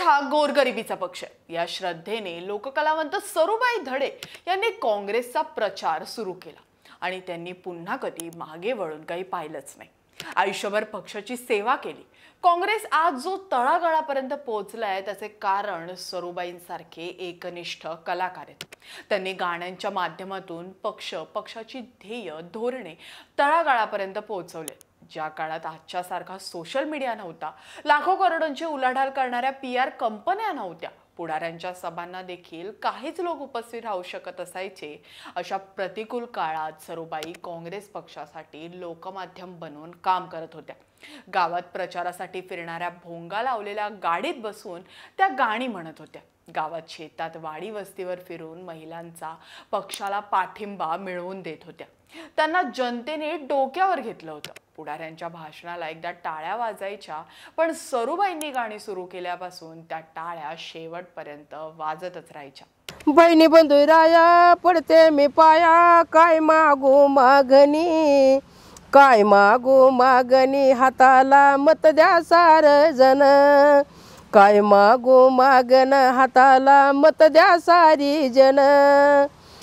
हा गोरगरिबीचा पक्ष आहे। या श्रद्धेने लोककलावंत सरूबाई धडे यांनी काँग्रेसचा प्रचार सुरू केला आणि त्यांनी पुन्हा कधी मागे वळून काही पाहिलंच नाही। आयुष्यभर पक्षाची सेवा केली। काँग्रेस आज जो तळागाळापर्यंत पोहोचलाय त्याचे कारण सरूबाईंसारखे एकनिष्ठ कलाकार आहेत। त्यांनी गाण्यांच्या माध्यमातून पक्षाची ध्येय धोरणे तळागाळापर्यंत पोहोचवले। ज्या काळात आजच्या सारखा सोशल मीडिया नव्हता, लाखो करोडोंची उलाढाल करणाऱ्या PR कंपन्या नव्हत्या, पुढाऱ्यांच्या सभांना देखील काहीच लोक उपस्थित राहू शकत असायचे, अशा प्रतिकूल काळात सरूबाई काँग्रेस पक्षासाठी लोकमाध्यम बनवून काम करत होत्या। गावात प्रचारासाठी फिरणाऱ्या भोंगा लावलेल्या गाडीत बसून त्या गाणी म्हणत होत्या। गावात शेतात वाडी वस्तीवर फिरून महिलांचा पक्षाला पाठिंबा मिळवून देत होत्या। त्यांना जनतेने डोक्यावर घेतलं होतं। पुढाऱ्यांच्या भाषणाला एकदा टाळ्या वाजायच्या, पण सरूबाईंनी गाणी सुरू केल्यापासून त्या टाळ्या शेवटपर्यंत वाजतच राहायच्या। बहिणी बंधू राया पडते मी पाया, काय मागू मागणी, काय मागू मागणी, हाताला मत द्या सार जन, काय मागू मागन, हाताला मत द्या सारी जन।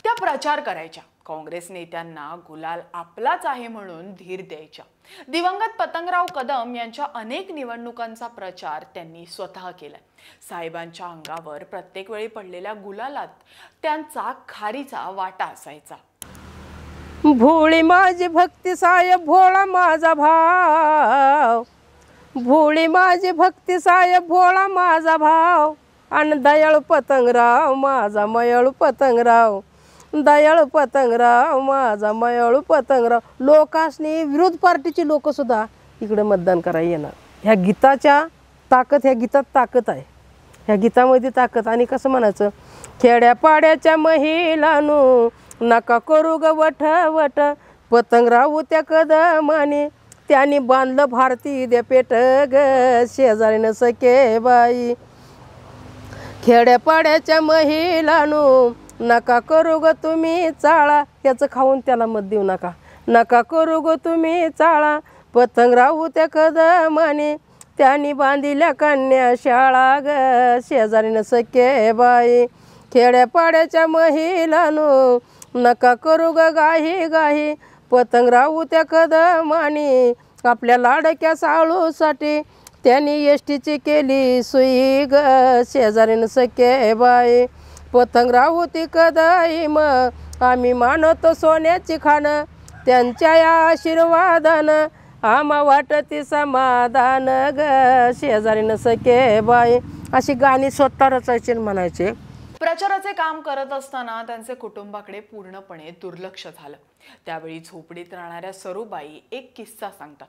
त्या प्रचार करायच्या, काँग्रेस नेत्यांना गुलाल आपलाच आहे म्हणून धीर द्यायच्या। दिवंगत पतंगराव कदम यांच्या अनेक निवडणुकांचा प्रचार त्यांनी स्वतः केलाय। साहेबांच्या अंगावर प्रत्येक वेळी पडलेल्या गुलालात त्यांचा खारीचा वाटा असायचा। भोळी माझी भक्ती साहेब, भोळा माझा भाव, भोळी माझी भक्ती साहेब, भोळा माझा भाव, आणि दयाळू पतंगराव माझा मयाळू पतंगराव, दयाळू पतंगराव माझा मयाळू पतंगराव। लोकांनी विरोध पार्टीची लोक सुद्धा इकडे मतदान करायला येणार। ह्या गीताच्या ताकद, ह्या गीतात ताकद आहे, ह्या गीतामध्ये ताकद। आणि कसं म्हणायचं, खेड्यापाड्याच्या महिलांनो नका करू ग वठ वठ, पतंगराव त्या कदमाने त्यांनी बांधलं भारती विद्यापीठ ग, शेजारीनं सखे बाई। खेड्यापाड्याच्या महिलांनो नका करू ग तुम्ही चाळा, त्याचं खाऊन त्याला मत देऊ नका, नका करू ग तुम्ही चाळा, पतंगराव त्या कदमाने त्यांनी बांधिल्या कन्या शाळा ग, शेजारीनं सखे बाई। खेड्यापाड्याच्या महिलांनो नका करू ग गाही गाही, पतंगराव त्या कदमाने आपल्या लाडक्या साळूसाठी त्यांनी एसटीची केली सुई ग, शेजारीनं सखे बाई। पतंगराव ती कदम आम्ही मानतो सोन्याची खान, त्यांच्या या आशीर्वादानं आम्हा वाटती समाधान ग, शेजारीनं सखे बाई। अशी गाणी स्वतः रचायचे म्हणायचे। प्रचाराचे काम करत असताना त्यांचे कुटुंबाकडे पूर्णपणे दुर्लक्ष झालं। त्यावेळी झोपडीत राहणाऱ्या सरूबाई एक किस्सा सांगतात।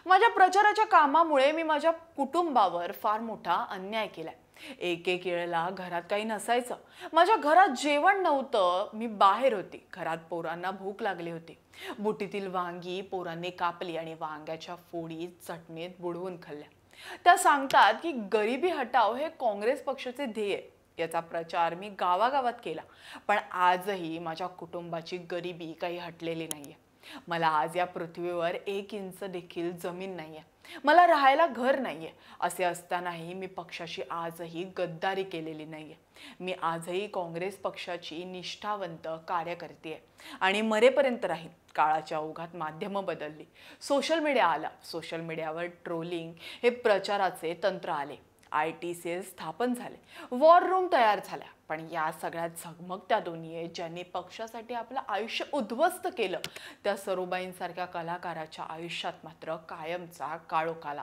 माझ्या प्रचाराच्या कामामुळे मी माझ्या कुटुंबावर फार मोठा अन्याय केलाय। एक वेळेला घरात काही नसायचं, माझ्या घरात जेवण नव्हतं, मी बाहेर होती, घरात पोरांना भूक लागली होती। बुटीतील वांगी पोरांनी कापली आणि वांग्याच्या फोडी चटणीत बुडवून खाल्ल्या। त्या सांगतात की गरिबी हटाव हे काँग्रेस पक्षाचे ध्येय, याचा प्रचार मी गावागावात केला, पण आजही माझ्या कुटुंबाची गरिबी काही हटलेली नाहीये। मला आज या पृथ्वीवर 1 इंच देखील जमीन नाहीये, मला राहायला घर नाहीये। असे असतानाही मी पक्षाशी आजही गद्दारी केलेली नाहीये। मी आजही काँग्रेस पक्षाची निष्ठावंत कार्यकर्ती आहे आणि मरेपर्यंत राहीन। काळाच्या ओघात माध्यमं बदलली, सोशल मीडिया आला, सोशल मीडियावर ट्रोलिंग हे प्रचाराचे तंत्र आले, IT सेल स्थापन झाले, वॉर रूम तयार झाल्या, पण या सगळ्यात झगमगत्या दोन्ही ज्यांनी पक्षासाठी आपलं आयुष्य उद्ध्वस्त केलं, त्या सरूबाईंसारख्या कलाकाराच्या आयुष्यात मात्र कायमचा काळोख आला।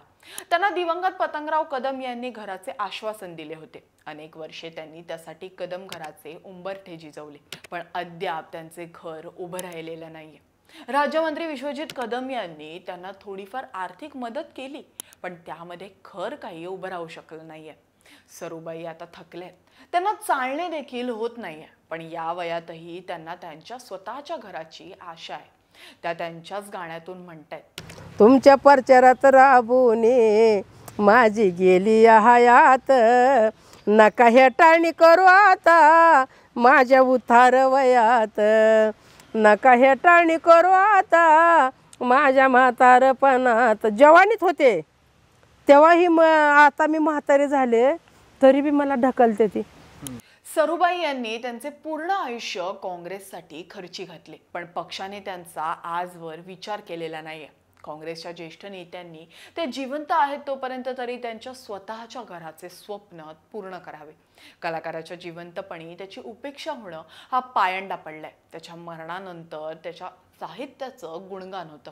त्यांना दिवंगत पतंगराव कदम यांनी घराचे आश्वासन दिले होते। अनेक वर्षे त्यांनी त्यासाठी कदम घराचे उंबरठे झिजवले, पण अद्याप त्यांचे घर उभं राहिलेलं नाहीये। राज्यमंत्री विश्वजित कदम यांनी त्यांना थोडीफार आर्थिक मदत केली, पण त्यामध्ये खर काही उभं राहू शकलं नाहीये। सरूबाई आता थकल्यात, त्यांना चालणे देखील होत नाहीये, पण या वयातही त्यांना त्यांच्या स्वतःच्या घराची आशा आहे। त्या त्यांच्याच गाण्यातून म्हणतात, तुमच्या प्रचारात राबूने माझी गेली हयात, नका हे टाळणी करू आता माझ्या उतार वयात, नका हे टाळणी करू आता माझ्या म्हातारपणात। जवानीत होते तेव्हाही आता मी म्हातारे झाले तरी बी मला ढकलते ती. सरूबाई यांनी त्यांचे पूर्ण आयुष्य काँग्रेससाठी खर्ची घातले, पण पक्षाने त्यांचा आजवर विचार केलेला नाहीये. काँग्रेसच्या ज्येष्ठ नेत्यांनी ते जिवंत आहेत तोपर्यंत तरी त्यांच्या स्वतःच्या घराचे स्वप्न पूर्ण करावे. कलाकाराच्या जिवंतपणी त्याची उपेक्षा होणं हा पायंडा पडलाय. त्याच्या मरणानंतर त्याच्या साहित्याचं गुणगान होतं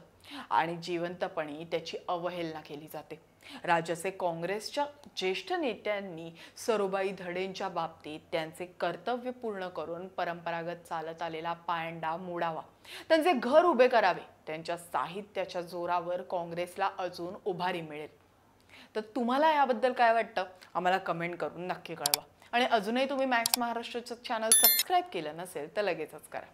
आणि जिवंतपणी त्याची अवहेलना केली जाते. राज्याचे काँग्रेसच्या ज्येष्ठ नेत्यांनी सरूबाई धडेंच्या बाबतीत त्यांचे कर्तव्य पूर्ण करून परंपरागत चालत आलेला पायंडा मोडावा, त्यांचे घर उभे करावे. त्यांच्या साहित्याच्या जोरावर काँग्रेसला अजून उभारी मिळेल. तर तुम्हाला याबद्दल काय वाटतं आम्हाला कमेंट करून नक्की कळवा. आणि अजूनही तुम्ही मॅक्स महाराष्ट्राचं चॅनल सबस्क्राईब केलं नसेल तर लगेचच करा.